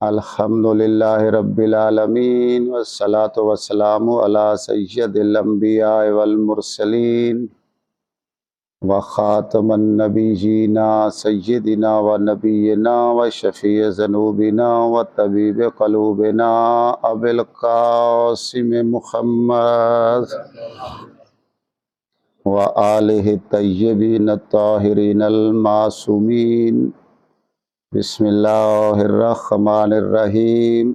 الحمدللہ رب العالمین والصلاة والسلام علی سید الانبیاء والمرسلین وخاتم النبیین سیدنا و نبینا و شفیع ذنوبنا و طبیب قلوبنا ابی القاسم محمد و آلہ الطیبین الطاہرین المعصومین. بسم اللہ الرحمن الرحیم.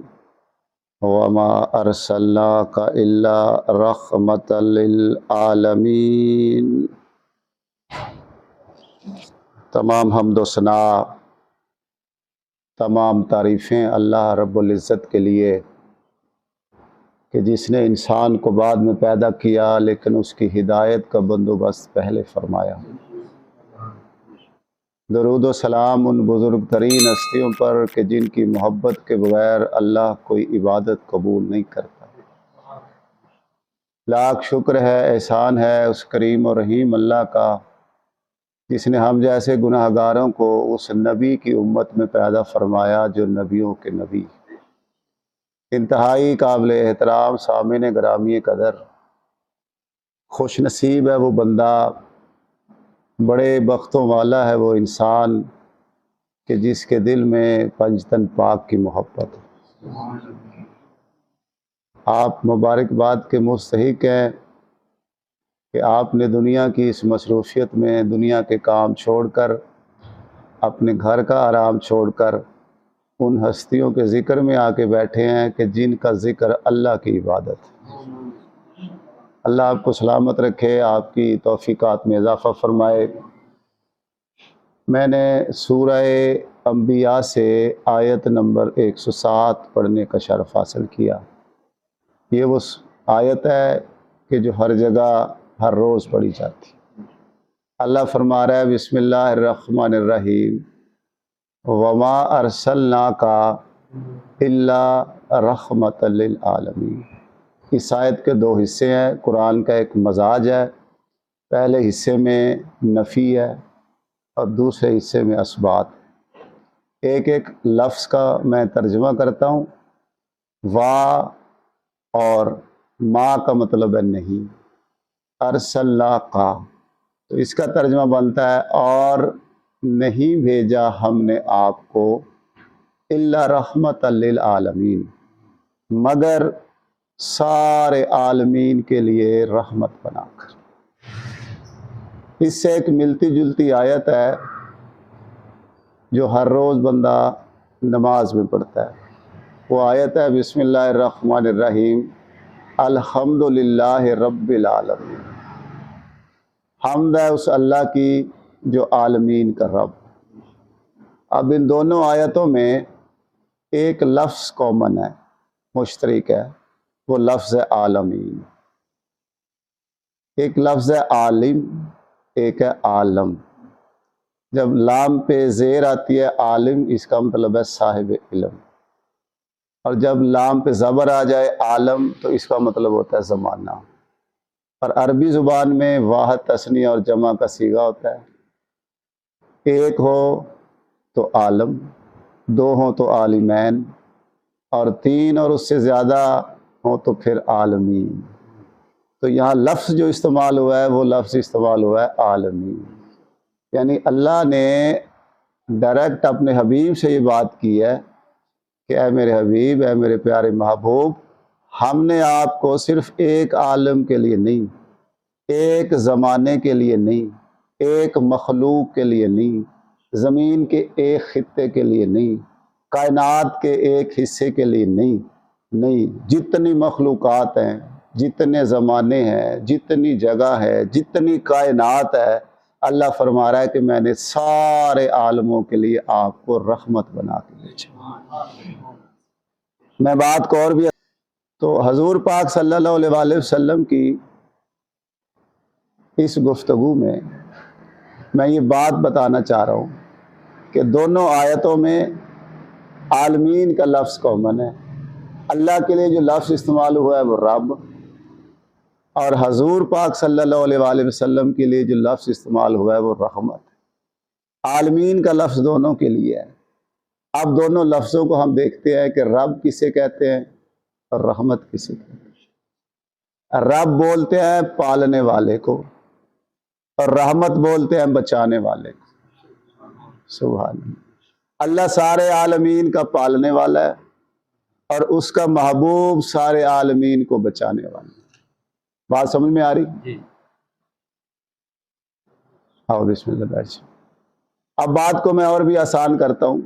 وما ارسلناک الا رحمۃ للعالمین. تمام حمد و ثنا، تمام تعریفیں اللہ رب العزت کے لیے کہ جس نے انسان کو بعد میں پیدا کیا لیکن اس کی ہدایت کا بندوبست پہلے فرمایا. درود و سلام ان بزرگ ترین ہستیوں پر کہ جن کی محبت کے بغیر اللہ کوئی عبادت قبول نہیں کرتا. لاکھ شکر ہے، احسان ہے اس کریم و رحیم اللہ کا جس نے ہم جیسے گناہ گاروں کو اس نبی کی امت میں پیدا فرمایا جو نبیوں کے نبی. انتہائی قابل احترام سامعین گرامی قدر، خوش نصیب ہے وہ بندہ، بڑے بختوں والا ہے وہ انسان کہ جس کے دل میں پنجتن پاک کی محبت ہے. آپ مبارکباد کے مستحق ہیں کہ آپ نے دنیا کی اس مصروفیت میں دنیا کے کام چھوڑ کر، اپنے گھر کا آرام چھوڑ کر ان ہستیوں کے ذکر میں آ کے بیٹھے ہیں کہ جن کا ذکر اللہ کی عبادت ہے. اللہ آپ کو سلامت رکھے، آپ کی توفیقات میں اضافہ فرمائے. میں نے سورہ انبیاء سے آیت نمبر 107 پڑھنے کا شرف حاصل کیا. یہ وہ آیت ہے کہ جو ہر جگہ ہر روز پڑھی جاتی. اللہ فرما رہا ہے بسم اللہ الرحمن الرحیم وما ارسلناک الا رحمۃ للعالمین. اس آیت کے دو حصے ہیں. قرآن کا ایک مزاج ہے، پہلے حصے میں نفی ہے اور دوسرے حصے میں اثبات. ایک ایک لفظ کا میں ترجمہ کرتا ہوں. وا اور ما کا مطلب ہے نہیں، ارسلناک تو اس کا ترجمہ بنتا ہے اور نہیں بھیجا ہم نے آپ کو الا رحمۃ للعالمین، مگر سارے عالمین کے لیے رحمت بنا کر. اس سے ایک ملتی جلتی آیت ہے جو ہر روز بندہ نماز میں پڑھتا ہے. وہ آیت ہے بسم اللہ الرحمن الرحیم الحمدللہ رب العالمین. حمد ہے اس اللہ کی جو عالمین کا رب. اب ان دونوں آیتوں میں ایک لفظ کامن ہے، مشترک ہے، وہ لفظ ہے عالمین. ایک لفظ ہے عالم، ایک ہے عالم. جب لام پہ زیر آتی ہے عالم، اس کا مطلب ہے صاحب علم، اور جب لام پہ زبر آ جائے عالم تو اس کا مطلب ہوتا ہے زمانہ. اور عربی زبان میں واحد تثنیہ اور جمع کا صیغہ ہوتا ہے. ایک ہو تو عالم، دو ہوں تو عالمین، اور تین اور اس سے زیادہ ہوں تو پھر عالمین. تو یہاں لفظ جو استعمال ہوا ہے وہ لفظ استعمال ہوا ہے عالمین. یعنی اللہ نے ڈائریکٹ اپنے حبیب سے یہ بات کی ہے کہ اے میرے حبیب، اے میرے پیارے محبوب، ہم نے آپ کو صرف ایک عالم کے لیے نہیں، ایک زمانے کے لیے نہیں، ایک مخلوق کے لیے نہیں، زمین کے ایک خطے کے لیے نہیں، کائنات کے ایک حصے کے لیے نہیں، جتنی مخلوقات ہیں، جتنے زمانے ہیں، جتنی جگہ ہے، جتنی کائنات ہے، اللہ فرما رہا ہے کہ میں نے سارے عالموں کے لیے آپ کو رحمت بنا کے بھیجا. میں بات کو اور بھی تو حضور پاک صلی اللہ علیہ وآلہ وسلم کی اس گفتگو میں میں یہ بات بتانا چاہ رہا ہوں کہ دونوں آیتوں میں عالمین کا لفظ کامن ہے. اللہ کے لیے جو لفظ استعمال ہوا ہے وہ رب، اور حضور پاک صلی اللہ علیہ وآلہ وسلم کے لیے جو لفظ استعمال ہوا ہے وہ رحمت. عالمین کا لفظ دونوں کے لیے ہے۔ اب دونوں لفظوں کو ہم دیکھتے ہیں کہ رب کسے کہتے ہیں اور رحمت کسے کہتے ہیں۔ رب بولتے ہیں پالنے والے کو، اور رحمت بولتے ہیں بچانے والے کو۔ سبحان اللہ۔ اللہ سارے عالمین کا پالنے والا ہے، اور اس کا محبوب سارے عالمین کو بچانے والا ہے۔ بات سمجھ میں آ رہی؟ آؤ بسم اللہ بیٹھ جاؤ۔ اب بات کو میں اور بھی آسان کرتا ہوں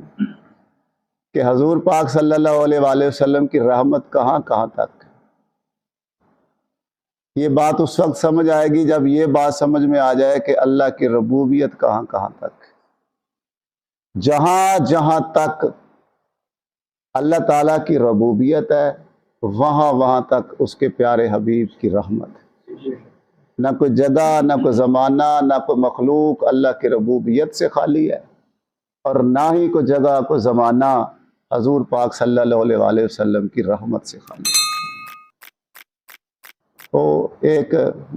کہ حضور پاک صلی اللہ علیہ وآلہ وسلم کی رحمت کہاں کہاں تک۔ یہ بات اس وقت سمجھ آئے گی جب یہ بات سمجھ میں آ جائے کہ اللہ کی ربوبیت کہاں کہاں تک۔ جہاں جہاں تک اللہ تعالیٰ کی ربوبیت ہے، وہاں وہاں تک اس کے پیارے حبیب کی رحمت ہے۔ نہ کوئی جگہ، نہ کوئی زمانہ، نہ کوئی مخلوق اللہ کی ربوبیت سے خالی ہے، اور نہ ہی کوئی جگہ، کوئی زمانہ حضور پاک صلی اللہ علیہ وآلہ وسلم کی رحمت سے خالی ہے۔ تو ایک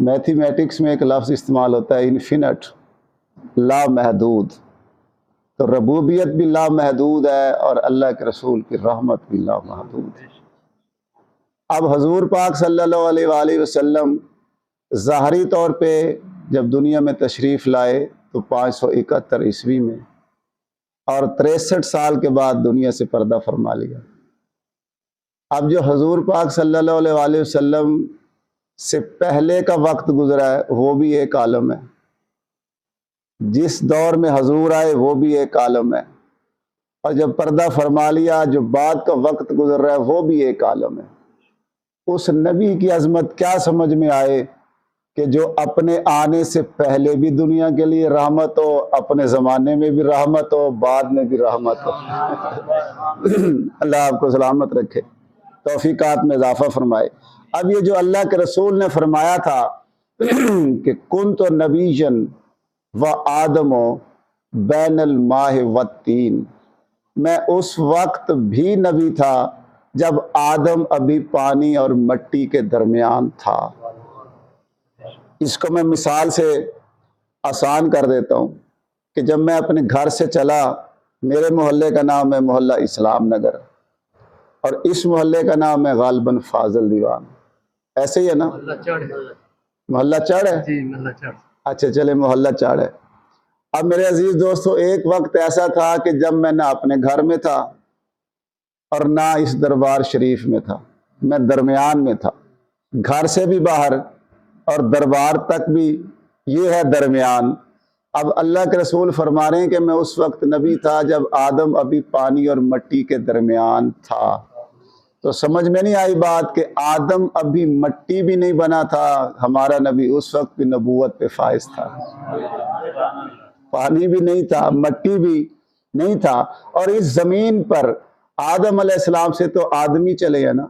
میتھمیٹکس میں ایک لفظ استعمال ہوتا ہے انفینٹ، لامحدود۔ تو ربوبیت بھی لامحدود ہے، اور اللہ کے رسول کی رحمت بھی لامحدود ہے۔ اب حضور پاک صلی اللہ علیہ وآلہ وسلم ظاہری طور پہ جب دنیا میں تشریف لائے تو 571 عیسوی میں، اور 63 سال کے بعد دنیا سے پردہ فرما لیا۔ اب جو حضور پاک صلی اللہ علیہ وآلہ وسلم سے پہلے کا وقت گزرا ہے وہ بھی ایک عالم ہے، جس دور میں حضور آئے وہ بھی ایک عالم ہے، اور جب پردہ فرما لیا جو بعد کا وقت گزر رہا ہے وہ بھی ایک عالم ہے۔ اس نبی کی عظمت کیا سمجھ میں آئے کہ جو اپنے آنے سے پہلے بھی دنیا کے لیے رحمت ہو، اپنے زمانے میں بھی رحمت ہو، بعد میں بھی رحمت ہو۔ اللہ آپ کو سلامت رکھے، توفیقات میں اضافہ فرمائے۔ اب یہ جو اللہ کے رسول نے فرمایا تھا کہ کنت نبیًا و آدم بین الماء والطین، میں اس وقت بھی نبی تھا جب آدم ابھی پانی اور مٹی کے درمیان تھا۔ اس کو میں مثال سے آسان کر دیتا ہوں کہ جب میں اپنے گھر سے چلا، میرے محلے کا نام ہے محلہ اسلام نگر، اور اس محلے کا نام ہے غالباً فاضل دیوان، ایسے ہی ہے نا؟ محلہ چڑھ ہے؟ جی محلہ چڑھ۔ اچھا چلے محلہ چڑھ ہے۔ اب میرے عزیز دوستو، ایک وقت ایسا تھا کہ جب میں نہ اپنے گھر میں تھا اور نہ اس دربار شریف میں تھا، میں درمیان میں تھا، گھر سے بھی باہر اور دربار تک بھی یہ ہے درمیان۔ اب اللہ کے رسول فرما رہے ہیں کہ میں اس وقت نبی تھا جب آدم ابھی پانی اور مٹی کے درمیان تھا۔ تو سمجھ میں نہیں آئی بات کہ آدم ابھی مٹی بھی نہیں بنا تھا، ہمارا نبی اس وقت بھی نبوت پہ فائز تھا، پانی بھی نہیں تھا، مٹی بھی نہیں تھا، اور اس زمین پر آدم علیہ السلام سے تو آدمی چلے ہیں نا،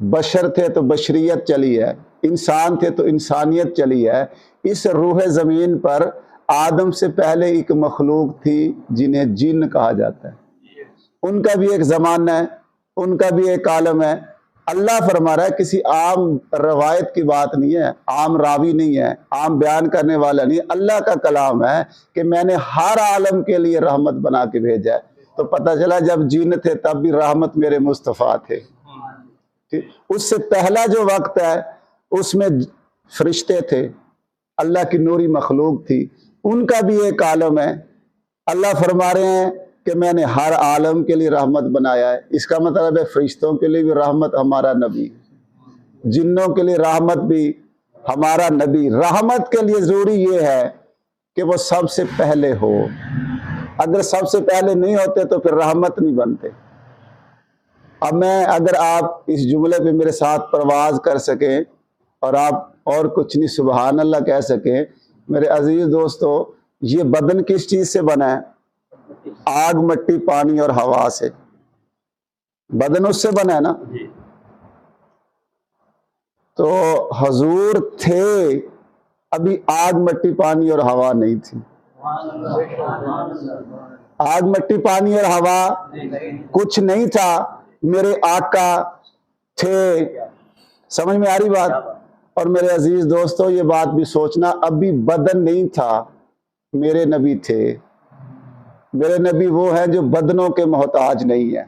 بشر تھے تو بشریت چلی ہے، انسان تھے تو انسانیت چلی ہے۔ اس روح زمین پر آدم سے پہلے ایک مخلوق تھی جنہیں جن کہا جاتا ہے، ان کا بھی ایک زمانہ ہے، ان کا بھی ایک عالم ہے۔ اللہ فرما رہا ہے، کسی عام روایت کی بات نہیں ہے، عام راوی نہیں ہے، عام بیان کرنے والا نہیں ہے، اللہ کا کلام ہے کہ میں نے ہر عالم کے لیے رحمت بنا کے بھیجا ہے۔ تو پتہ چلا جب جن تھے تب بھی رحمت میرے مصطفیٰ تھے۔ اس سے پہلا جو وقت ہے اس میں فرشتے تھے، اللہ کی نوری مخلوق تھی، ان کا بھی ایک عالم ہے۔ اللہ فرما رہے ہیں کہ میں نے ہر عالم کے لیے رحمت بنایا ہے۔ اس کا مطلب ہے فرشتوں کے لیے بھی رحمت ہمارا نبی، جنوں کے لیے رحمت بھی ہمارا نبی۔ رحمت کے لیے ضروری یہ ہے کہ وہ سب سے پہلے ہو، اگر سب سے پہلے نہیں ہوتے تو پھر رحمت نہیں بنتے۔ اب میں اگر آپ اس جملے پہ میرے ساتھ پرواز کر سکیں اور آپ اور کچھ نہیں سبحان اللہ کہہ سکیں، میرے عزیز دوستو، یہ بدن کس چیز سے بنا ہے؟ آگ، مٹی، پانی اور ہوا سے۔ بدن اس سے بنا ہے نا؟ تو حضور تھے، ابھی آگ، مٹی، پانی اور ہوا نہیں تھی۔ آگ، مٹی، پانی اور ہوا کچھ نہیں تھا، میرے آقا تھے۔ سمجھ میں آ رہی بات؟ اور میرے عزیز دوستو، یہ بات بھی سوچنا، ابھی بدن نہیں تھا، میرے نبی تھے۔ میرے نبی وہ ہیں جو بدنوں کے محتاج نہیں ہیں۔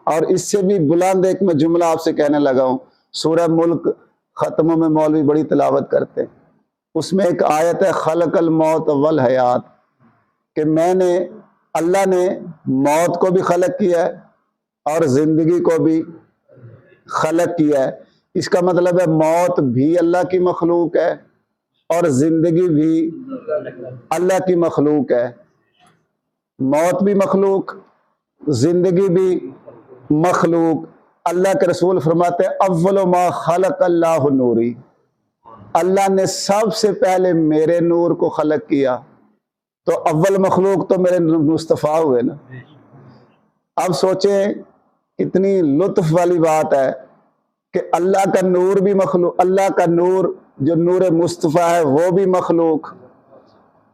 اور اس سے بھی بلند ایک میں جملہ آپ سے کہنے لگا ہوں، سورہ ملک ختموں میں مولوی بڑی تلاوت کرتے ہیں، اس میں ایک آیت ہے خلق الموت والحیات، کہ اللہ نے موت کو بھی خلق کیا ہے اور زندگی کو بھی خلق کیا ہے۔ اس کا مطلب ہے موت بھی اللہ کی مخلوق ہے اور زندگی بھی اللہ کی مخلوق ہے۔ موت بھی مخلوق، زندگی بھی مخلوق۔ اللہ کے رسول فرماتے ہیں اول ما خلق اللہ نوری، اللہ نے سب سے پہلے میرے نور کو خلق کیا، تو اول مخلوق تو میرے مصطفیٰ ہوئے نا۔ اب سوچیں کتنی لطف والی بات ہے کہ اللہ کا نور بھی مخلوق، اللہ کا نور جو نور مصطفیٰ ہے وہ بھی مخلوق،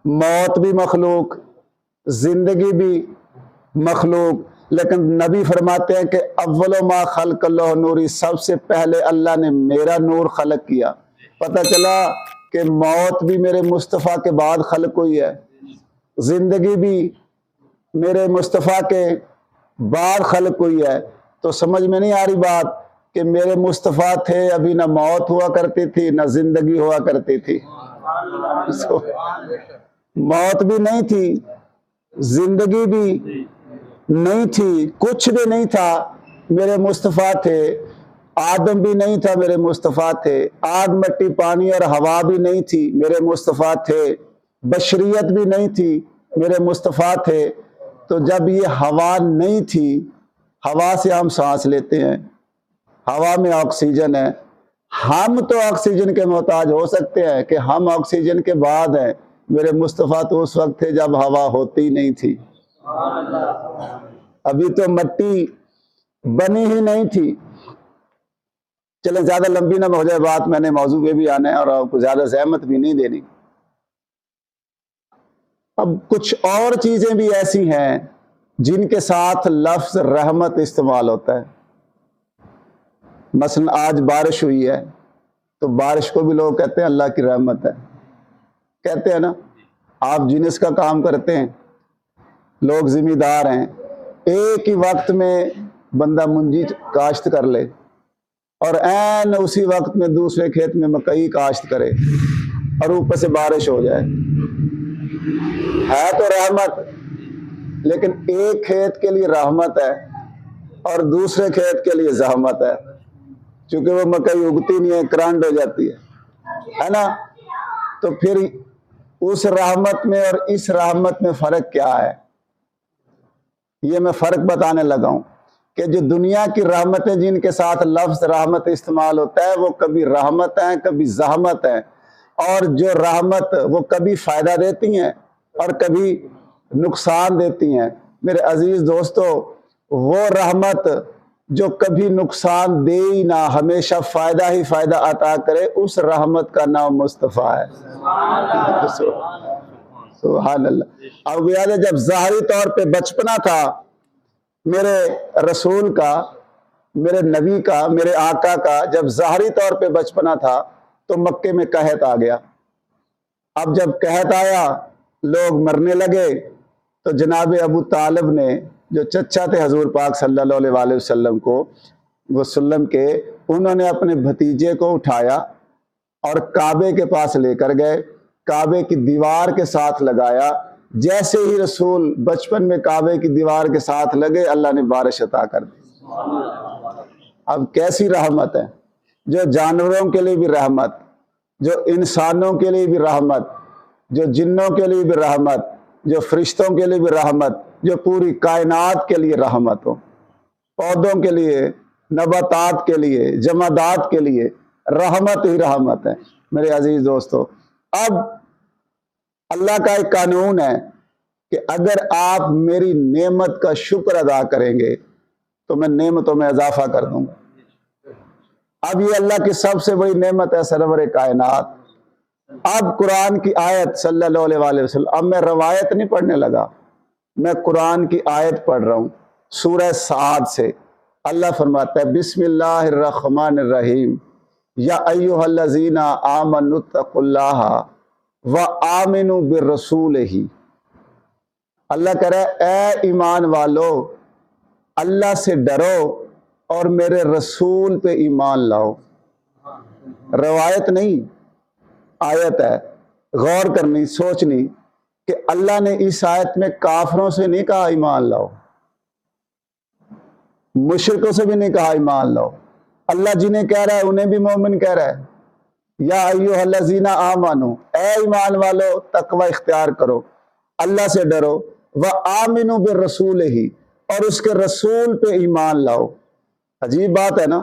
موت بھی مخلوق، زندگی بھی مخلوق، لیکن نبی فرماتے ہیں کہ اول ما خلق اللہ نوری، سب سے پہلے اللہ نے میرا نور خلق کیا۔ پتہ چلا کہ موت بھی میرے مصطفیٰ کے بعد خلق ہوئی ہے، زندگی بھی میرے مصطفیٰ کے بعد خلق ہوئی ہے۔ تو سمجھ میں نہیں آ رہی بات کہ میرے مصطفیٰ تھے ابھی نہ موت ہوا کرتی تھی نہ زندگی ہوا کرتی تھی، موت بھی نہیں تھی، زندگی بھی نہیں تھی، کچھ بھی نہیں تھا، میرے مصطفیٰ تھے۔ آدم بھی نہیں تھا، میرے مصطفیٰ تھے۔ آگ مٹی پانی اور ہوا بھی نہیں تھی، میرے مصطفیٰ تھے۔ بشریت بھی نہیں تھی، میرے مصطفیٰ تھے۔ تو جب یہ ہوا نہیں تھی، ہوا سے ہم سانس لیتے ہیں، ہوا میں آکسیجن ہے، ہم تو آکسیجن کے محتاج ہو سکتے ہیں کہ ہم آکسیجن کے بعد ہیں، میرے مصطفیٰ تو اس وقت تھے جب ہوا ہوتی نہیں تھی، ابھی تو مٹی بنی ہی نہیں تھی۔ چلیں زیادہ لمبی نہ ہو جائے بات، میں نے موضوع پہ بھی آنا ہے اور آپ کو زیادہ زحمت بھی نہیں دینی۔ اب کچھ اور چیزیں بھی ایسی ہیں جن کے ساتھ لفظ رحمت استعمال ہوتا ہے۔ مثلا آج بارش ہوئی ہے تو بارش کو بھی لوگ کہتے ہیں اللہ کی رحمت ہے، کہتے ہیں نا۔ آپ جنس کا کام کرتے ہیں، لوگ ذمہ دار ہیں، ایک ہی وقت میں بندہ منجی کاشت کر لے اور عین اسی وقت میں دوسرے کھیت میں مکئی کاشت کرے اور اوپر سے بارش ہو جائے، ہے تو رحمت، لیکن ایک کھیت کے لیے رحمت ہے اور دوسرے کھیت کے لیے زحمت ہے، چونکہ وہ مکئی اگتی نہیں ہے، کرانڈ ہو جاتی ہے نا۔ تو پھر اس رحمت میں اور اس رحمت میں فرق کیا ہے؟ یہ میں فرق بتانے لگا ہوں کہ جو دنیا کی رحمتیں جن کے ساتھ لفظ رحمت استعمال ہوتا ہے وہ کبھی رحمت ہیں کبھی زحمت ہیں، اور جو رحمت وہ کبھی فائدہ دیتی ہیں اور کبھی نقصان دیتی ہیں۔ میرے عزیز دوستو، وہ رحمت جو کبھی نقصان دے ہی نہ، ہمیشہ فائدہ ہی فائدہ عطا کرے، اس رحمت کا نام مصطفیٰ ہے۔ سبحان اللہ۔ اب یاد ہے جب ظاہری طور پہ بچپنا تھا میرے رسول کا، میرے نبی کا، میرے آقا کا، جب ظاہری طور پہ بچپنا تھا تو مکے میں قحط آ گیا۔ اب جب قحط آیا لوگ مرنے لگے تو جناب ابو طالب نے، جو چچا تھے حضور پاک صلی اللہ علیہ وسلم کو وسلم کے، انہوں نے اپنے بھتیجے کو اٹھایا اور کعبے کے پاس لے کر گئے، کعبے کی دیوار کے ساتھ لگایا۔ جیسے ہی رسول بچپن میں کعبے کی دیوار کے ساتھ لگے، اللہ نے بارش عطا کر دی۔ اب کیسی رحمت ہے، جو جانوروں کے لیے بھی رحمت، جو انسانوں کے لیے بھی رحمت، جو جنوں کے لیے بھی رحمت، جو فرشتوں کے لیے بھی رحمت، جو پوری کائنات کے لیے رحمت ہو، پودوں کے لیے، نباتات کے لیے، جمادات کے لیے رحمت ہی رحمت ہے۔ میرے عزیز دوستو، اب اللہ کا ایک قانون ہے کہ اگر آپ میری نعمت کا شکر ادا کریں گے تو میں نعمتوں میں اضافہ کر دوں گا۔ اب یہ اللہ کی سب سے بڑی نعمت ہے، سرور کائنات۔ اب قرآن کی آیت صلی اللہ علیہ وسلم، اب میں روایت نہیں پڑھنے لگا، میں قرآن کی آیت پڑھ رہا ہوں سورہ صاد سے۔ اللہ فرماتا ہے بسم اللہ الرحمن الرحیم، یا ایھا الذین آمنوا اتقوا اللہ وآمنوا برسولہ اللہ کہہ رہا ہے اے ایمان والو اللہ سے ڈرو اور میرے رسول پہ ایمان لاؤ. روایت نہیں آیت ہے. غور کرنی سوچنی کہ اللہ نے اس آیت میں کافروں سے نہیں کہا ایمان لاؤ, مشرکوں سے بھی نہیں کہا ایمان لاؤ. اللہ جنہیں کہہ رہا ہے انہیں بھی مومن کہہ رہا ہے. یا ایھا الذین آمنو اے ایمان والو تقوی اختیار کرو, اللہ سے ڈرو, وآمنوا برسولہ اور اس کے رسول پہ ایمان لاؤ. عجیب بات ہے نا,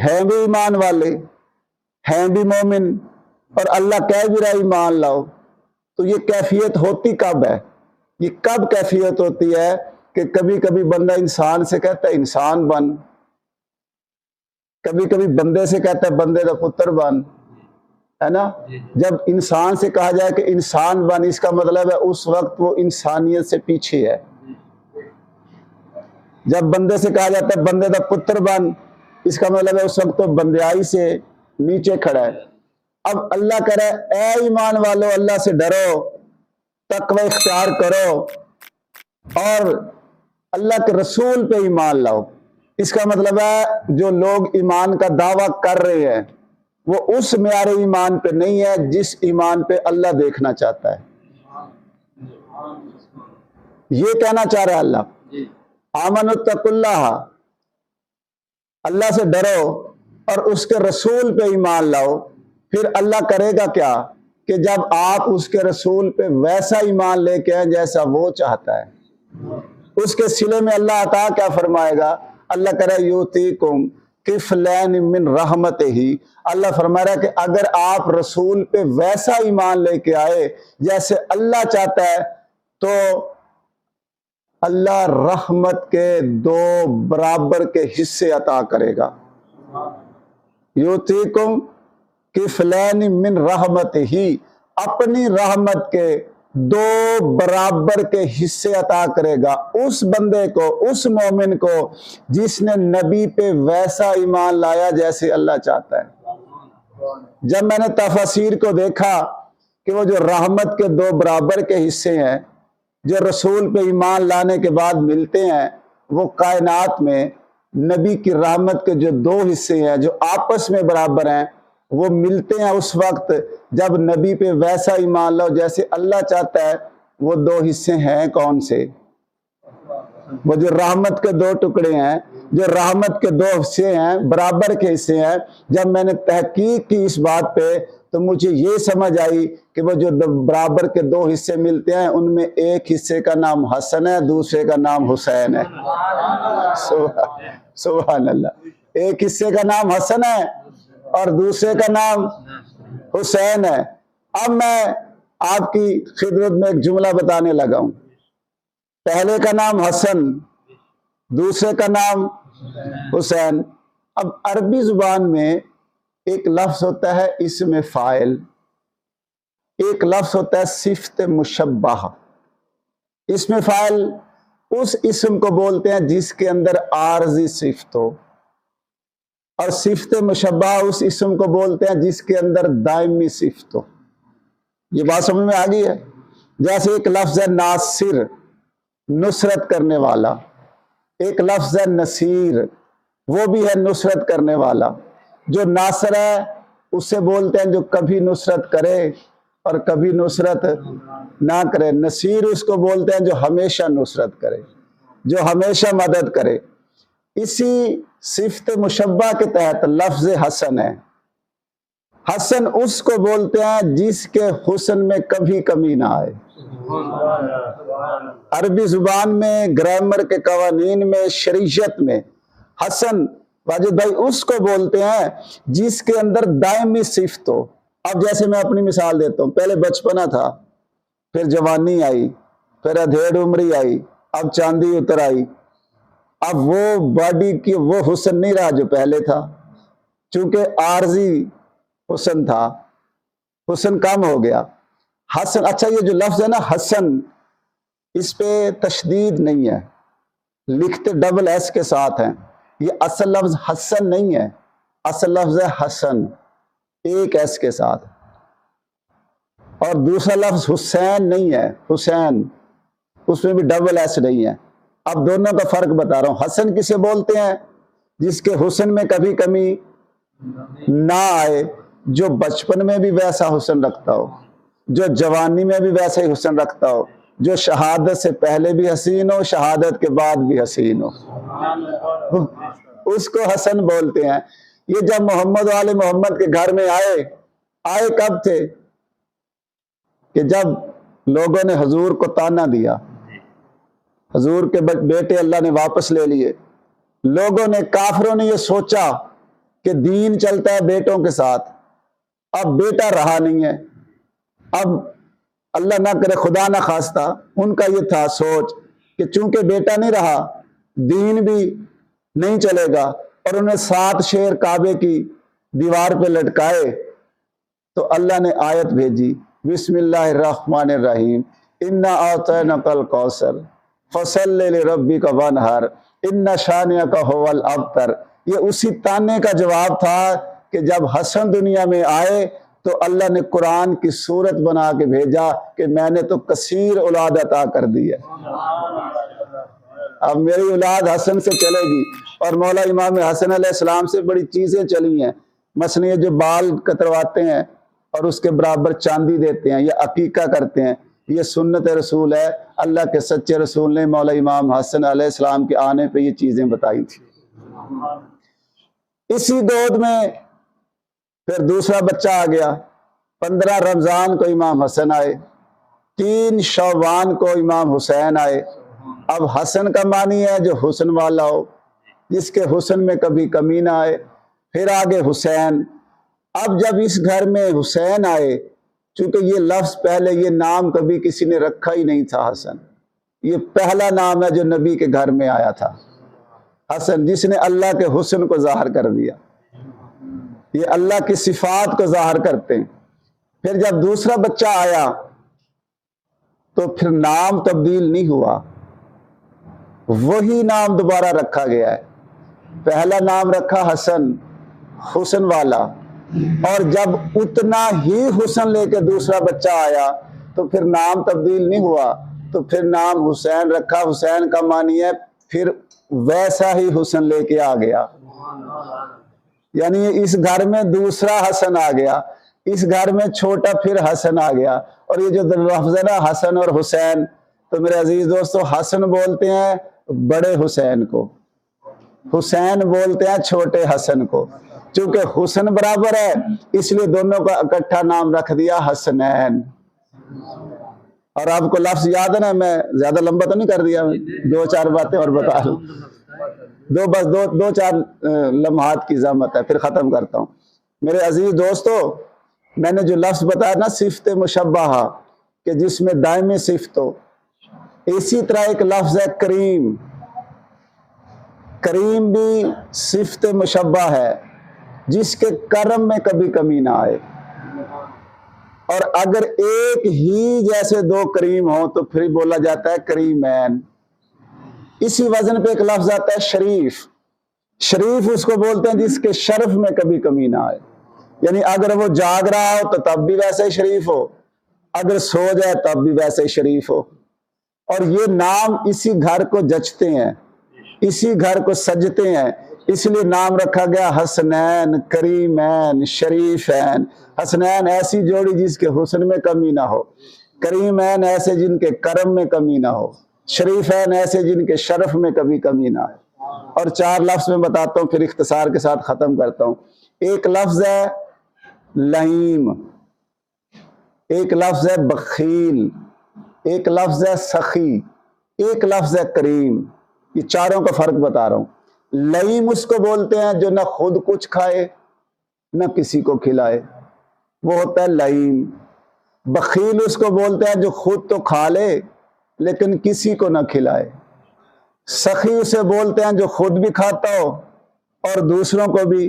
ہیں بھی ایمان والے ہیں بھی مومن اور اللہ کہہ بھی رہا ایمان لاؤ. تو یہ کیفیت ہوتی کب ہے؟ یہ کب کیفیت ہوتی ہے کہ کبھی کبھی بندہ انسان سے کہتا ہے انسان بن, کبھی کبھی بندے سے کہتا ہے بندے دا پتر بن, ہے نا. جب انسان سے کہا جائے کہ انسان بن, اس کا مطلب ہے اس وقت وہ انسانیت سے پیچھے ہے. جب بندے سے کہا جاتا ہے بندے دا پتر بن, اس کا مطلب ہے اس وقت تو بندیائی سے نیچے کھڑا ہے. اب اللہ کہہ رہا ہے اے ایمان والو اللہ سے ڈرو, تقوی اختیار کرو اور اللہ کے رسول پہ ایمان لاؤ. اس کا مطلب ہے جو لوگ ایمان کا دعویٰ کر رہے ہیں وہ اس معیار ایمان پہ نہیں ہے جس ایمان پہ اللہ دیکھنا چاہتا ہے. یہ کہنا چاہ رہا ہے اللہ آمنوا اتقوا اللہ, اللہ سے ڈرو اور اس کے رسول پہ ایمان لاؤ. پھر اللہ کرے گا کیا کہ جب آپ اس کے رسول پہ ویسا ایمان لے کے آئیں جیسا وہ چاہتا ہے, اس کے صلے میں اللہ عطا کیا فرمائے گا؟ اللہ کرے یؤتیکم کفلین من رحمتہ ہی. اللہ فرما رہا ہے کہ اگر آپ رسول پہ ویسا ایمان لے کے آئے جیسے اللہ چاہتا ہے تو اللہ رحمت کے 2 برابر کے حصے عطا کرے گا. یؤتیکم کفلین من رحمتہ ہی, اپنی رحمت کے 2 برابر کے حصے عطا کرے گا اس بندے کو, اس مومن کو جس نے نبی پہ ویسا ایمان لایا جیسے اللہ چاہتا ہے. جب میں نے تفاسیر کو دیکھا کہ وہ جو رحمت کے 2 برابر کے حصے ہیں جو رسول پہ ایمان لانے کے بعد ملتے ہیں, وہ کائنات میں نبی کی رحمت کے جو 2 حصے ہیں جو آپس میں برابر ہیں وہ ملتے ہیں اس وقت جب نبی پہ ویسا ایمان لاؤ جیسے اللہ چاہتا ہے. وہ 2 حصے ہیں کون سے؟ وہ جو رحمت کے 2 ٹکڑے ہیں, جو رحمت کے 2 حصے ہیں, برابر کے حصے ہیں. جب میں نے تحقیق کی اس بات پہ تو مجھے یہ سمجھ آئی کہ وہ جو برابر کے 2 حصے ملتے ہیں ان میں ایک حصے کا نام حسن ہے, دوسرے کا نام حسین ہے. سبحان اللہ. ایک حصے کا نام حسن ہے اور دوسرے کا نام حسین ہے. اب میں آپ کی خدمت میں ایک جملہ بتانے لگا ہوں. پہلے کا نام حسن, دوسرے کا نام حسین. اب عربی زبان میں ایک لفظ ہوتا ہے اسم فاعل, ایک لفظ ہوتا ہے صفت مشبہ. اسم فاعل اس اسم کو بولتے ہیں جس کے اندر عارضی صفت ہو, اور صفت مشبہ اس اسم کو بولتے ہیں جس کے اندر دائمی صفت ہو. یہ بات سمجھ میں آ گئی ہے؟ جیسے ایک لفظ ہے ناصر, نصرت کرنے والا. ایک لفظ ہے نصیر, وہ بھی ہے نصرت کرنے والا. جو ناصر ہے اسے بولتے ہیں جو کبھی نصرت کرے اور کبھی نصرت نہ کرے. نصیر اس کو بولتے ہیں جو ہمیشہ نصرت کرے, جو ہمیشہ مدد کرے. اسی صفت مشبہ کے تحت لفظ حسن ہے. حسن اس کو بولتے ہیں جس کے حسن میں کبھی کمی نہ آئے. عربی زبان میں, گرامر کے قوانین میں, شریعت میں حسن واجد بھائی اس کو بولتے ہیں جس کے اندر دائمی صفت ہو. اب جیسے میں اپنی مثال دیتا ہوں, پہلے بچپنا تھا, پھر جوانی آئی, پھر ادھیڑ عمری آئی, اب چاندی اتر آئی. اب وہ باڈی کی وہ حسن نہیں رہا جو پہلے تھا, چونکہ عارضی حسن تھا, حسن کم ہو گیا. حسن, اچھا یہ جو لفظ ہے نا حسن, اس پہ تشدید نہیں ہے, لکھتے ڈبل ایس کے ساتھ ہیں. یہ اصل لفظ حسن نہیں ہے, اصل لفظ ہے حسن ایک ایس کے ساتھ. اور دوسرا لفظ حسین نہیں ہے, حسین اس میں بھی ڈبل ایس نہیں ہے. اب دونوں کا فرق بتا رہا ہوں. حسن کسے بولتے ہیں؟ جس کے حسن میں کبھی کمی نہ آئے، جو بچپن میں بھی ویسا حسن رکھتا ہو، جو جوانی میں بھی ویسا ہی حسن رکھتا ہو، جو شہادت سے پہلے بھی حسین ہو، شہادت کے بعد بھی حسین ہو، اس کو حسن بولتے ہیں. یہ جب محمد والے محمد کے گھر میں آئے کب تھے؟ کہ جب لوگوں نے حضور کو تانا دیا، حضور کے بیٹے اللہ نے واپس لے لیے. لوگوں نے، کافروں نے یہ سوچا کہ دین چلتا ہے بیٹوں کے ساتھ، اب بیٹا رہا نہیں ہے. اب اللہ نہ کرے، خدا نہ خواستہ، ان کا یہ تھا سوچ کہ چونکہ بیٹا نہیں رہا، دین بھی نہیں چلے گا. اور انہیں 7 شیر کعبے کی دیوار پہ لٹکائے. تو اللہ نے آیت بھیجی، بسم اللہ الرحمن الرحیم، انا اعطیناک الکوثر فصلی لربک وانحر ان شانئک هو الابتر. یہ اسی تانے کا جواب تھا کہ جب حسن دنیا میں آئے تو اللہ نے قرآن کی صورت بنا کے بھیجا کہ میں نے تو کثیر اولاد عطا کر دی ہے، اب میری اولاد حسن سے چلے گی. اور مولا امام حسن علیہ السلام سے بڑی چیزیں چلی ہیں. مثلا یہ جو بال کترواتے ہیں اور اس کے برابر چاندی دیتے ہیں، یہ عقیقہ کرتے ہیں، یہ سنت رسول ہے. اللہ کے سچے رسول نے مولا امام حسن علیہ السلام کے آنے پہ یہ چیزیں بتائی تھی. اسی گود میں پھر دوسرا بچہ آ گیا. 15 رمضان کو امام حسن آئے، 3 شعبان کو امام حسین آئے. اب حسن کا معنی ہے جو حسن والا ہو، جس کے حسن میں کبھی کمی نہ آئے. پھر آگے حسین. اب جب اس گھر میں حسین آئے، چونکہ یہ لفظ پہلے، یہ نام کبھی کسی نے رکھا ہی نہیں تھا. حسن یہ پہلا نام ہے جو نبی کے گھر میں آیا تھا. حسن جس نے اللہ کے حسن کو ظاہر کر دیا. یہ اللہ کی صفات کو ظاہر کرتے ہیں. پھر جب دوسرا بچہ آیا تو پھر نام تبدیل نہیں ہوا، وہی نام دوبارہ رکھا گیا ہے. پہلا نام رکھا حسن، حسن والا. اور جب اتنا ہی حسن لے کے دوسرا بچہ آیا تو پھر نام تبدیل نہیں ہوا، تو پھر نام حسین رکھا. حسین کا معنی ہے پھر ویسا ہی حسن لے کے آ گیا. یعنی اس گھر میں دوسرا حسن آ گیا، اس گھر میں چھوٹا پھر حسن آ گیا. اور یہ جو لفظ ہے نا حسن اور حسین، تو میرے عزیز دوستو، حسن بولتے ہیں بڑے حسین کو، حسین بولتے ہیں چھوٹے حسن کو. چونکہ حسن برابر ہے اس لیے دونوں کا اکٹھا نام رکھ دیا حسنین. اور آپ کو لفظ یاد ہے نا، میں زیادہ لمبا تو نہیں کر دیا، 2-4 باتیں اور بتا لوں. بس دو چار لمحات کی زحمت ہے، پھر ختم کرتا ہوں. میرے عزیز دوستو، میں نے جو لفظ بتایا نا صفت مشبہہ، کہ جس میں دائمی صفت ہو، اسی طرح ایک لفظ ہے کریم. کریم بھی صفت مشبہ ہے، جس کے کرم میں کبھی کمی نہ آئے. اور اگر ایک ہی جیسے 2 کریم ہوں تو پھر بولا جاتا ہے کریمین. اسی وزن پہ ایک لفظ آتا ہے شریف. شریف اس کو بولتے ہیں جس کے شرف میں کبھی کمی نہ آئے. یعنی اگر وہ جاگ رہا ہو تو تب بھی ویسے ہی شریف ہو، اگر سو جائے تب بھی ویسے ہی شریف ہو. اور یہ نام اسی گھر کو جچتے ہیں، اسی گھر کو سجتے ہیں، اس لیے نام رکھا گیا حسنین، کریمین، شریفین. حسنین ایسی جوڑی جس کے حسن میں کمی نہ ہو، کریمین ایسے جن کے کرم میں کمی نہ ہو، شریفین ایسے جن کے شرف میں کبھی کمی نہ آئے. اور 4 لفظ میں بتاتا ہوں، پھر اختصار کے ساتھ ختم کرتا ہوں. ایک لفظ ہے لئیم، ایک لفظ ہے بخیل، ایک لفظ ہے سخی، ایک لفظ ہے کریم. یہ چاروں کا فرق بتا رہا ہوں. لئیم اس کو بولتے ہیں جو نہ خود کچھ کھائے نہ کسی کو کھلائے، وہ ہوتا ہے لئیم. بخیل اس کو بولتے ہیں جو خود تو کھا لے لیکن کسی کو نہ کھلائے. سخی اسے بولتے ہیں جو خود بھی کھاتا ہو اور دوسروں کو بھی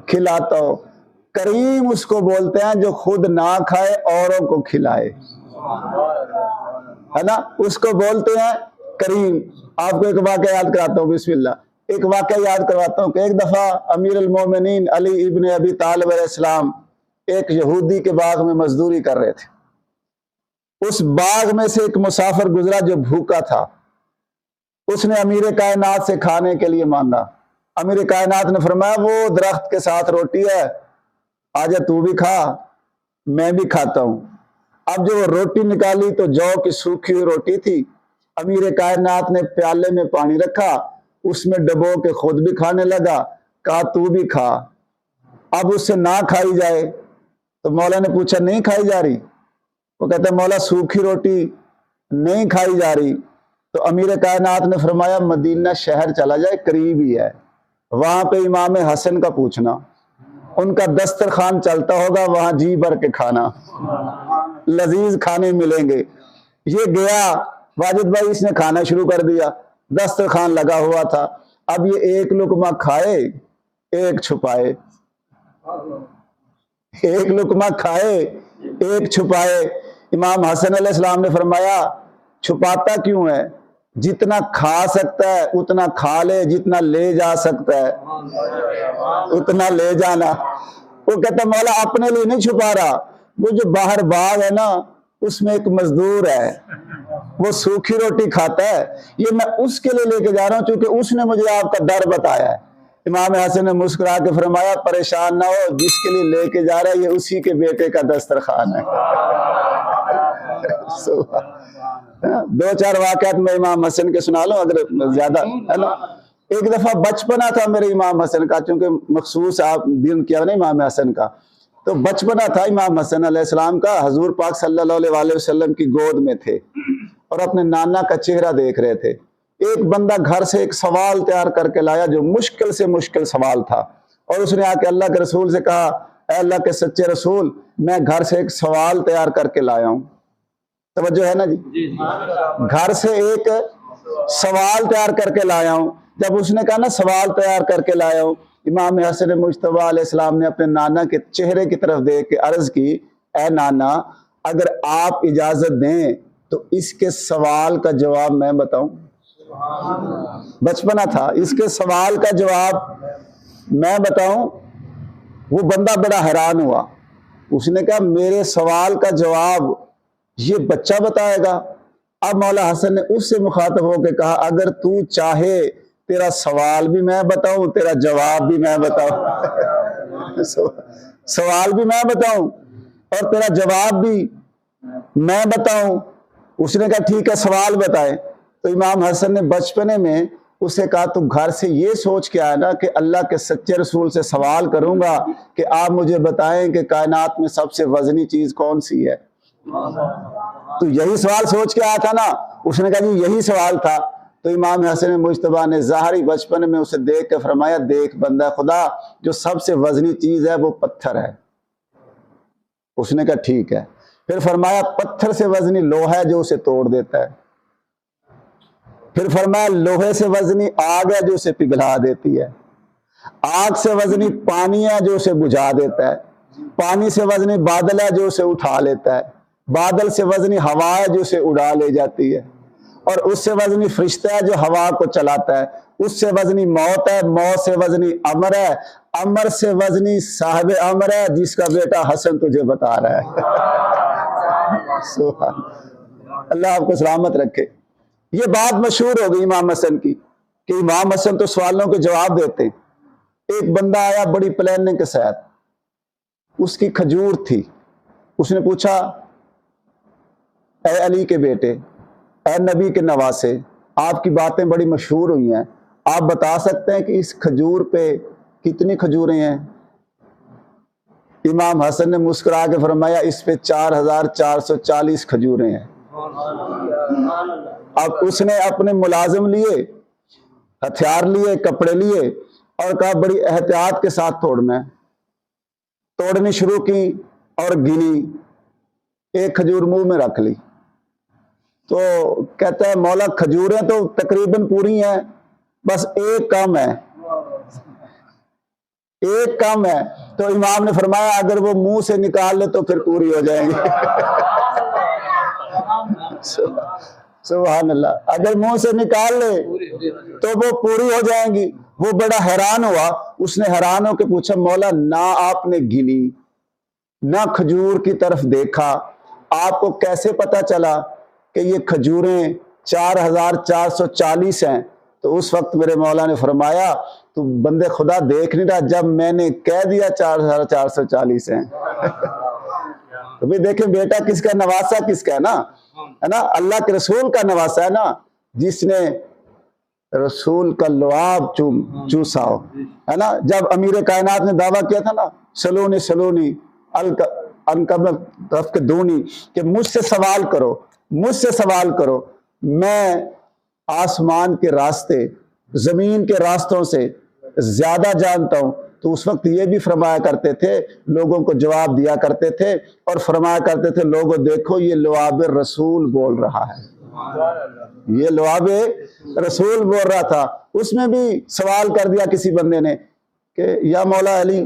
کھلاتا ہو. کریم اس کو بولتے ہیں جو خود نہ کھائے اوروں کو کھلائے، ہے نا، اس کو بولتے ہیں کریم. آپ کو ایک واقعہ یاد کراتا ہوں، بسم اللہ. ایک واقعہ یاد کرواتا ہوں کہ ایک دفعہ امیر المومنین علی ابن ابی طالب علیہ السلام ایک یہودی کے باغ میں مزدوری کر رہے تھے. اس باغ میں سے ایک مسافر گزرا جو بھوکا تھا، اس نے امیر کائنات سے کھانے کے لیے مانگا۔ امیر کائنات نے فرمایا وہ درخت کے ساتھ روٹی ہے، آجا تو بھی کھا، میں بھی کھاتا ہوں۔ اب جو وہ روٹی نکالی تو جو کی سوکھی ہوئی روٹی تھی۔ امیر کائنات نے پیالے میں پانی رکھا، اس میں ڈبو کے خود بھی کھانے لگا، کہا تو بھی کھا۔ اب اس سے نہ کھائی جائے تو مولا نے پوچھا نہیں کھائی جا رہی؟ وہ کہتا ہے مولا سوکھی روٹی نہیں کھائی جا رہی۔ تو امیر کائنات نے فرمایا مدینہ شہر چلا جائے، قریب ہی ہے، وہاں پہ امام حسن کا پوچھنا، ان کا دسترخوان چلتا ہوگا، وہاں جی بھر کے کھانا، لذیذ کھانے ملیں گے۔ یہ گیا واجد بھائی، اس نے کھانا شروع کر دیا، دسترخوان لگا ہوا تھا۔ اب یہ ایک لقمہ کھائے، ایک چھپائے، ایک لقمہ کھائے ایک چھپائے۔ امام حسن علیہ السلام نے فرمایا چھپاتا کیوں ہے؟ جتنا کھا سکتا ہے اتنا کھا لے، جتنا لے جا سکتا ہے اتنا لے جانا۔ وہ کہتا مولا اپنے لیے نہیں چھپا رہا، وہ جو باہر باغ ہے نا اس میں ایک مزدور ہے، وہ سوکھی روٹی کھاتا ہے، یہ میں اس کے لیے لے کے جا رہا ہوں چونکہ اس نے مجھے آپ کا در بتایا ہے۔ امام حسن نے مسکرا کے فرمایا پریشان نہ ہو، جس کے لیے لے کے جا رہا ہے یہ اسی کے بیٹے کا دسترخوان ہے۔ دو چار واقعات میں امام حسن کے سنا لوں اگر زیادہ ہے نا۔ ایک دفعہ بچپنا تھا میرے امام حسن کا، چونکہ مخصوص آپ دن کیا نا امام حسن کا، تو بچپنا تھا امام حسن علیہ السلام کا، حضور پاک صلی اللہ علیہ وسلم کی گود میں تھے اور اپنے نانا کا چہرہ دیکھ رہے تھے۔ ایک بندہ گھر سے ایک سوال تیار کر کے لایا جو مشکل سے مشکل سوال تھا، اور اس نے آ کے اللہ کے رسول سے کہا اے اللہ کے سچے رسول، میں گھر سے ایک سوال تیار کر کے لایا ہوں۔ توجہ ہے نا جی؟ گھر سے ایک سوال تیار کر کے لایا ہوں۔ جب اس نے کہا نا سوال تیار کر کے لایا ہوں، امام حسن مجتبیٰ علیہ السلام نے اپنے نانا کے چہرے کی طرف دیکھ کے عرض کی اے نانا اگر آپ اجازت دیں تو اس کے سوال کا جواب میں بتاؤں۔ بچپنا تھا، اس کے سوال کا جواب میں بتاؤں۔ وہ بندہ بڑا حیران ہوا، اس نے کہا میرے سوال کا جواب یہ بچہ بتائے گا؟ اب مولا حسن نے اس سے مخاطب ہو کے کہا اگر تو چاہے تیرا سوال بھی میں بتاؤں، تیرا جواب بھی میں بتاؤں، سوال بھی میں بتاؤں اور تیرا جواب بھی میں بتاؤں۔ اس نے کہا ٹھیک ہے سوال بتائے۔ تو امام حسن نے بچپنے میں اسے کہا تو گھر سے یہ سوچ کے آیا نا کہ اللہ کے سچے رسول سے سوال کروں گا کہ آپ مجھے بتائیں کہ کائنات میں سب سے وزنی چیز کون سی ہے؟ تو یہی سوال سوچ کے آیا تھا نا۔ اس نے کہا جی یہی سوال تھا۔ تو امام حسن مجتبیٰ نے ظاہری بچپن میں اسے دیکھ کے فرمایا دیکھ بندہ خدا، جو سب سے وزنی چیز ہے وہ پتھر ہے۔ اس نے کہا ٹھیک ہے۔ پھر فرمایا پتھر سے وزنی لوہا ہے جو اسے توڑ دیتا ہے۔ پھر فرمایا لوہے سے وزنی آگ ہے جو اسے پگھلا دیتی ہے۔ آگ سے وزنی پانی ہے جو اسے بجھا دیتا ہے۔ پانی سے وزنی بادل ہے جو اسے اٹھا لیتا ہے۔ بادل سے وزنی ہوا ہے جو اسے اڑا لے جاتی ہے۔ اور اس سے وزنی فرشتہ ہے جو ہوا کو چلاتا ہے۔ اس سے وزنی موت ہے، موت سے وزنی امر ہے، امر سے وزنی صاحب امر ہے جس کا بیٹا حسن تجھے بتا رہا ہے۔ سبحان اللہ، آپ کو سلامت رکھے۔ یہ بات مشہور ہو گئی امام حسن کی کہ امام حسن تو سوالوں کے جواب دیتے۔ ایک بندہ آیا بڑی پلاننگ کے ساتھ، اس کی کھجور تھی۔ اس نے پوچھا اے علی کے بیٹے، اے نبی کے نواسے، آپ کی باتیں بڑی مشہور ہوئی ہیں، آپ بتا سکتے ہیں کہ اس کھجور پہ کتنی کھجوریں ہیں؟ امام حسن نے مسکرا کے فرمایا اس پہ 4440 کھجوریں ہیں۔ اب اس نے اپنے ملازم لیے، ہتھیار لیے، کپڑے لیے اور کہا بڑی احتیاط کے ساتھ توڑنا ہے۔ توڑنی شروع کی اور گنی، ایک کھجور منہ میں رکھ لی۔ تو کہتا ہے مولا کھجوریں تو تقریباً پوری ہیں، بس ایک کم ہے، ایک کم ہے۔ تو امام نے فرمایا اگر وہ منہ سے نکال لے تو پھر پوری ہو جائیں گی۔ سبحان اللہ، اگر منہ سے نکال لے تو وہ پوری ہو جائیں گی۔ وہ بڑا حیران ہوا، اس نے حیران ہو کے پوچھا مولا نہ آپ نے گنی، نہ کھجور کی طرف دیکھا، آپ کو کیسے پتا چلا کہ یہ کھجوریں 4440 ہیں؟ تو اس وقت میرے مولا نے فرمایا تو بندے خدا دیکھ نہیں رہا، جب میں نے کہہ دیا 4440 ہیں تو بھی دیکھیں بیٹا کس کا نواسا کس کا ہے نا، اللہ کے رسول کا نواسا ہے نا، جس نے رسول کا لعاب چوسا ہو، ہے نا۔ جب امیر کائنات نے دعویٰ کیا تھا نا سلونی سلونی الکبر دونی، کہ مجھ سے سوال کرو، مجھ سے سوال کرو، میں آسمان کے راستے زمین کے راستوں سے زیادہ جانتا ہوں۔ تو اس وقت یہ بھی فرمایا کرتے تھے، لوگوں کو جواب دیا کرتے تھے اور فرمایا کرتے تھے لوگوں دیکھو یہ لعاب رسول بول رہا ہے، یہ لعاب رسول بول رہا تھا۔ اس میں بھی سوال کر دیا کسی بندے نے کہ یا مولا علی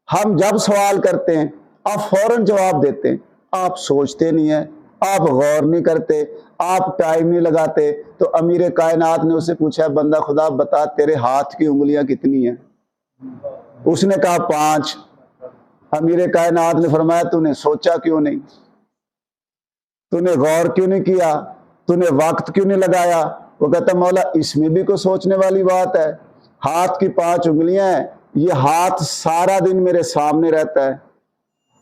ہم جب سوال کرتے ہیں آپ فوراً جواب دیتے ہیں، آپ سوچتے نہیں ہیں، آپ غور نہیں کرتے، آپ ٹائم نہیں لگاتے۔ تو امیر کائنات نے اسے پوچھا بندہ خدا بتا تیرے ہاتھ کی انگلیاں کتنی ہیں؟ اس نے کہا 5۔ امیر کائنات نے فرمایا تو نے سوچا کیوں نہیں، تو نے غور کیوں نہیں کیا، تو نے وقت کیوں نہیں لگایا؟ وہ کہتا مولا اس میں بھی کوئی سوچنے والی بات ہے، ہاتھ کی 5 انگلیاں ہیں، یہ ہاتھ سارا دن میرے سامنے رہتا ہے۔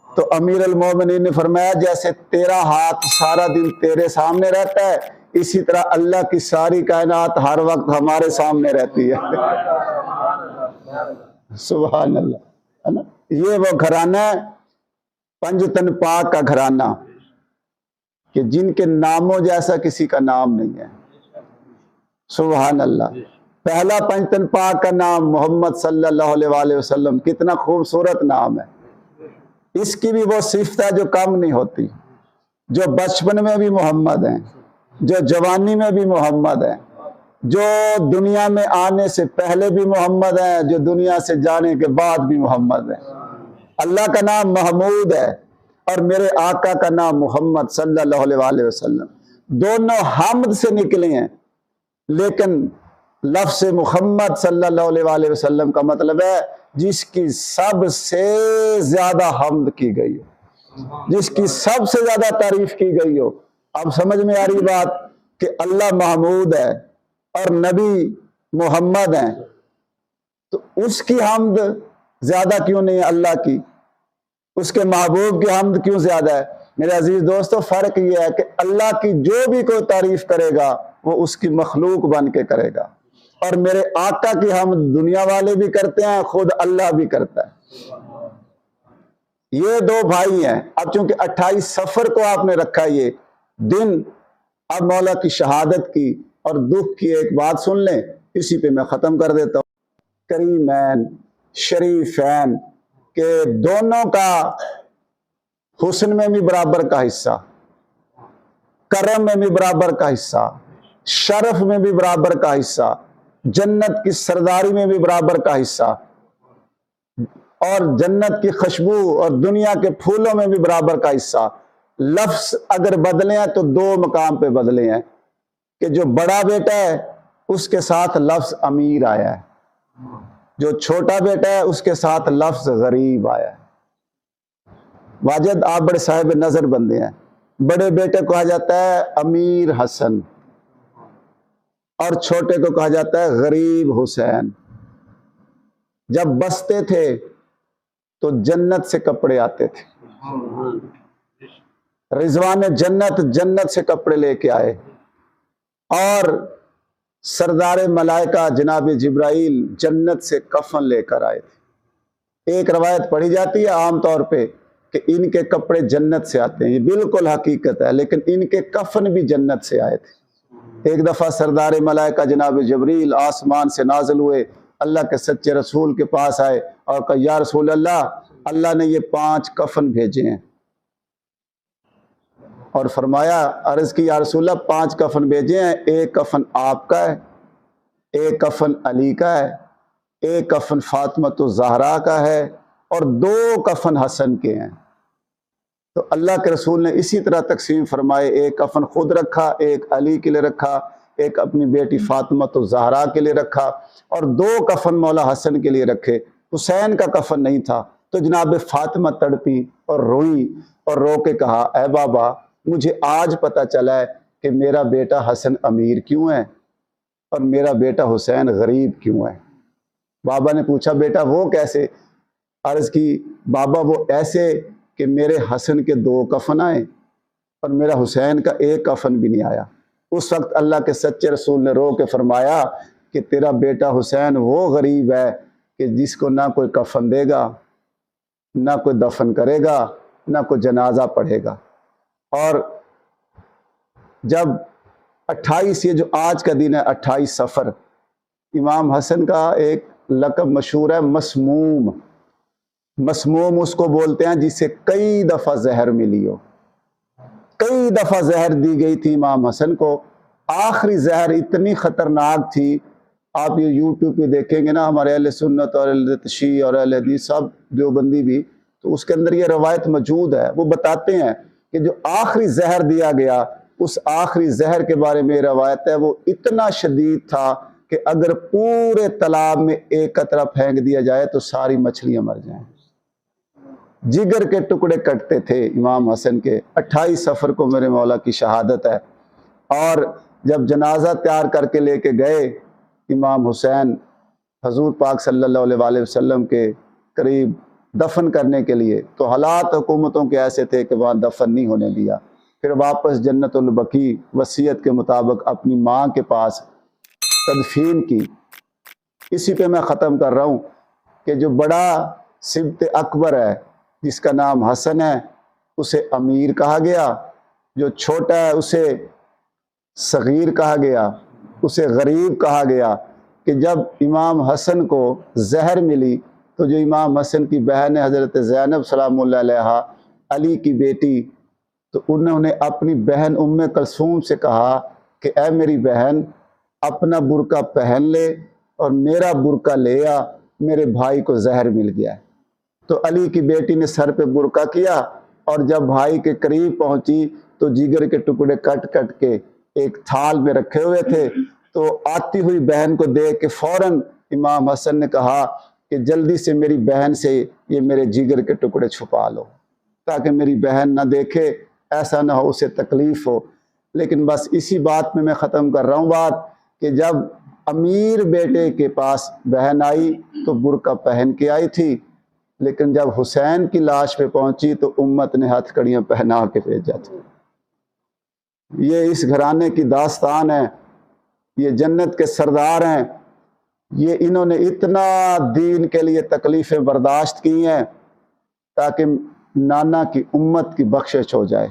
تو امیر المومنین نے فرمایا جیسے تیرا ہاتھ سارا دن تیرے سامنے رہتا ہے، اسی طرح اللہ کی ساری کائنات ہر وقت ہمارے سامنے رہتی ہے۔ سبحان اللہ، ہے نا۔ یہ وہ گھرانہ ہے پنجتن پاک کا گھرانہ کہ جن کے ناموں جیسا کسی کا نام نہیں ہے۔ سبحان اللہ۔ پہلا پنجتن پاک کا نام محمد صلی اللہ علیہ وآلہ وسلم، کتنا خوبصورت نام ہے۔ اس کی بھی وہ صفت ہے جو کم نہیں ہوتی، جو بچپن میں بھی محمد ہیں، جو جوانی میں بھی محمد ہیں، جو دنیا میں آنے سے پہلے بھی محمد ہیں، جو دنیا سے جانے کے بعد بھی محمد ہیں۔ اللہ کا نام محمود ہے اور میرے آقا کا نام محمد صلی اللہ علیہ وآلہ وسلم، دونوں حمد سے نکلے ہیں، لیکن لفظ محمد صلی اللہ علیہ وآلہ وسلم کا مطلب ہے جس کی سب سے زیادہ حمد کی گئی ہو، جس کی سب سے زیادہ تعریف کی گئی ہو۔ اب سمجھ میں آ رہی بات کہ اللہ محمود ہے اور نبی محمد ہیں، تو اس کی حمد زیادہ کیوں نہیں ہے اللہ کی؟ اس کے محبوب کی حمد کیوں زیادہ ہے؟ میرے عزیز دوستو فرق یہ ہے کہ اللہ کی جو بھی کوئی تعریف کرے گا وہ اس کی مخلوق بن کے کرے گا، اور میرے آقا کی حمد دنیا والے بھی کرتے ہیں، خود اللہ بھی کرتا ہے۔ یہ دو بھائی ہیں۔ اب چونکہ 28 صفر کو آپ نے رکھا یہ دن، اب مولا کی شہادت کی اور دکھ کی ایک بات سن لیں، اسی پہ میں ختم کر دیتا ہوں۔ کریمین شریفین کہ دونوں کا حسن میں بھی برابر کا حصہ، کرم میں بھی برابر کا حصہ، شرف میں بھی برابر کا حصہ، جنت کی سرداری میں بھی برابر کا حصہ، اور جنت کی خوشبو اور دنیا کے پھولوں میں بھی برابر کا حصہ۔ لفظ اگر بدلے ہیں تو 2 مقام پہ بدلے ہیں کہ جو بڑا بیٹا ہے اس کے ساتھ لفظ امیر آیا ہے، جو چھوٹا بیٹا ہے اس کے ساتھ لفظ غریب آیا ہے۔ واجد آپ بڑے صاحب نظر بندے ہیں، بڑے بیٹے کو کہا جاتا ہے امیر حسن اور چھوٹے کو کہا جاتا ہے غریب حسین۔ جب بستے تھے تو جنت سے کپڑے آتے تھے، رضوان جنت سے کپڑے لے کے آئے، اور سردار ملائکہ جناب جبرائیل جنت سے کفن لے کر آئے تھے۔ ایک روایت پڑھی جاتی ہے عام طور پہ کہ ان کے کپڑے جنت سے آتے ہیں، یہ بالکل حقیقت ہے، لیکن ان کے کفن بھی جنت سے آئے تھے۔ ایک دفعہ سردار ملائکہ جناب جبریل آسمان سے نازل ہوئے، اللہ کے سچے رسول کے پاس آئے اور کہا یا رسول اللہ نے یہ 5 کفن بھیجے ہیں، اور فرمایا عرض کی یا رسول اللہ 5 کفن بھیجے ہیں، ایک کفن آپ کا ہے، ایک کفن علی کا ہے، ایک کفن فاطمۃ الزہرا کا ہے، اور 2 کفن حسن کے ہیں۔ تو اللہ کے رسول نے اسی طرح تقسیم فرمائے، ایک کفن خود رکھا، ایک علی کے لیے رکھا، ایک اپنی بیٹی فاطمۃ الزہرا کے لیے رکھا، اور 2 کفن مولا حسن کے لیے رکھے۔ حسین کا کفن نہیں تھا، تو جناب فاطمہ تڑپی اور روئی اور رو کے کہا اے بابا مجھے آج پتہ چلا ہے کہ میرا بیٹا حسن امیر کیوں ہے اور میرا بیٹا حسین غریب کیوں ہے۔ بابا نے پوچھا بیٹا وہ کیسے؟ عرض کی بابا وہ ایسے کہ میرے حسن کے 2 کفن آئے اور میرا حسین کا 1 کفن بھی نہیں آیا۔ اس وقت اللہ کے سچے رسول نے رو کے فرمایا کہ تیرا بیٹا حسین وہ غریب ہے کہ جس کو نہ کوئی کفن دے گا، نہ کوئی دفن کرے گا، نہ کوئی جنازہ پڑھے گا۔ اور جب 28 یہ جو آج کا دن ہے 28 صفر، امام حسن کا ایک لقب مشہور ہے مسموم۔ مسموم اس کو بولتے ہیں جسے کئی دفعہ زہر ملی ہو، کئی دفعہ زہر دی گئی تھی امام حسن کو۔ آخری زہر اتنی خطرناک تھی، آپ یہ یوٹیوب پہ دیکھیں گے نا، ہمارے اہل سنت اور اہل تشیع اور اہل حدیث سب دیوبندی بھی، تو اس کے اندر یہ روایت موجود ہے۔ وہ بتاتے ہیں کہ جو آخری زہر دیا گیا، اس آخری زہر کے بارے میں روایت ہے، وہ اتنا شدید تھا کہ اگر پورے تالاب میں 1 قطرہ پھینک دیا جائے تو ساری مچھلیاں مر جائیں۔ جگر کے ٹکڑے کٹتے تھے امام حسن کے۔ 28 صفر کو میرے مولا کی شہادت ہے۔ اور جب جنازہ تیار کر کے لے کے گئے امام حسین حضور پاک صلی اللہ علیہ وآلہ وسلم کے قریب دفن کرنے کے لیے، تو حالات حکومتوں کے ایسے تھے کہ وہاں دفن نہیں ہونے دیا۔ پھر واپس جنت البقیع وصیت کے مطابق اپنی ماں کے پاس تدفین کی۔ اسی پہ میں ختم کر رہا ہوں کہ جو بڑا سبت اکبر ہے جس کا نام حسن ہے، اسے امیر کہا گیا، جو چھوٹا ہے اسے صغیر کہا گیا، اسے غریب کہا گیا۔ کہ جب امام حسن کو زہر ملی تو جو امام حسن کی بہن حضرت زینب سلام اللہ علیہا، علی کی بیٹی، تو انہوں نے اپنی بہن ام کلثوم سے کہا کہ اے میری بہن، اپنا برقع پہن لے اور میرا برقع لے آ، میرے بھائی کو زہر مل گیا ہے۔ تو علی کی بیٹی نے سر پہ برقع کیا، اور جب بھائی کے قریب پہنچی تو جگر کے ٹکڑے کٹ کٹ کے ایک تھال میں رکھے ہوئے تھے، تو آتی ہوئی بہن کو دیکھ کے فوراً امام حسن نے کہا کہ جلدی سے میری بہن سے یہ میرے جگر کے ٹکڑے چھپا لو تاکہ میری بہن نہ دیکھے، ایسا نہ ہو اسے تکلیف ہو۔ لیکن بس اسی بات میں میں ختم کر رہا ہوں بات، کہ جب امیر بیٹے کے پاس بہن آئی تو برقع پہن کے آئی تھی، لیکن جب حسین کی لاش پہ پہنچی تو امت نے ہتھ کڑیاں پہنا کے بھیجا تھا۔ یہ اس گھرانے کی داستان ہے، یہ جنت کے سردار ہیں، یہ انہوں نے اتنا دین کے لیے تکلیفیں برداشت کی ہیں تاکہ نانا کی امت کی بخشش ہو جائے،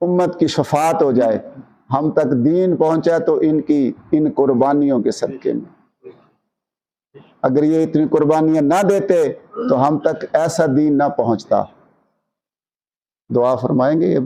امت کی شفاعت ہو جائے، ہم تک دین پہنچا تو ان قربانیوں کے صدقے میں۔ اگر یہ اتنی قربانیاں نہ دیتے تو ہم تک ایسا دین نہ پہنچتا۔ دعا فرمائیں گے؟